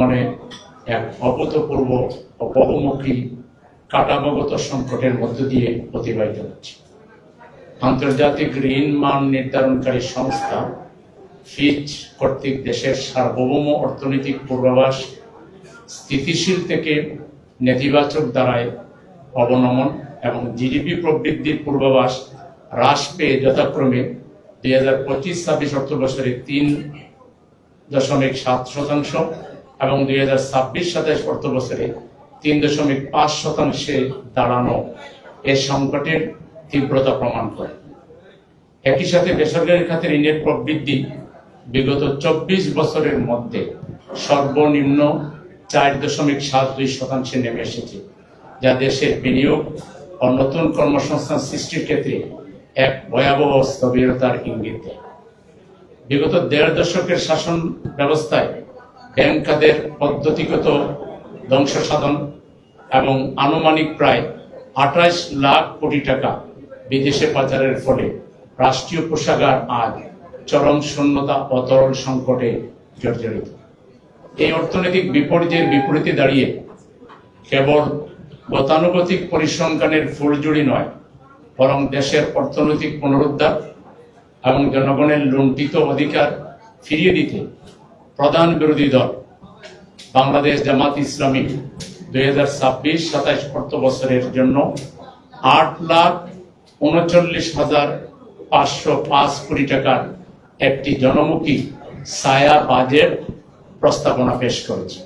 বর্তমানে এক অভূতপূর্ব ও বহুমুখী কাঠামোগত সংকটের মধ্য দিয়ে অতিবাহিত হচ্ছে। আন্তর্জাতিক ঋণ মান নির্ধারণকারী সংস্থা ফিচ কর্তৃক দেশের সার্বভৌম অর্থনৈতিক পূর্বাভাস স্থিতিশীল থেকে নেতিবাচক দ্বারায় অবনমন এবং জিডিপি প্রবৃদ্ধির পূর্বাভাস হ্রাস পেয়ে যথাক্রমে 2025-26 অর্থবছরে 3.7% এবং 2026-27 অর্থবছরে 3.5% দাঁড়ানো এ সংকটের তীব্রতা প্রমাণ করে। একই সাথে বেসরকারি খাতে ঋণের প্রবৃদ্ধি বিগত 24 বছরের মধ্যে সর্বনিম্ন 4.72% নেমে এসেছে, যা দেশের বিনিয়োগ ও নতুন কর্মসংস্থান সৃষ্টির ক্ষেত্রে এক ভয়াবহ স্থবিরতার ইঙ্গিত দেয়। বিগত 1.5 দশকের শাসন ব্যবস্থায় ব্যাংক খাতের পদ্ধতিগত ধ্বংস সাধন এবং আনুমানিক প্রায় 28 লাখ কোটি টাকা বিদেশে পাচারের ফলে রাষ্ট্রীয় কোষাগার আজ চরম শূন্যতা ও তরল সংকটে জর্জরিত। এই অর্থনৈতিক বিপর্যয়ের বিপরীতে দাঁড়িয়ে কেবল গতানুগতিক পরিসংখ্যানের ফুলঝুরি নয়, বরং দেশের অর্থনৈতিক পুনরুদ্ধার এবং জনগণের লুণ্ঠিত অধিকার ফিরিয়ে দিতে প্রধান বিরোধী দল বাংলাদেশ জামাত ইসলামী 2026-27 অর্থবছরের জন্য 8,39,505 কোটি টাকার একটি জনমুখী ছায়া বাজেট প্রস্তাবনা পেশ করেছে।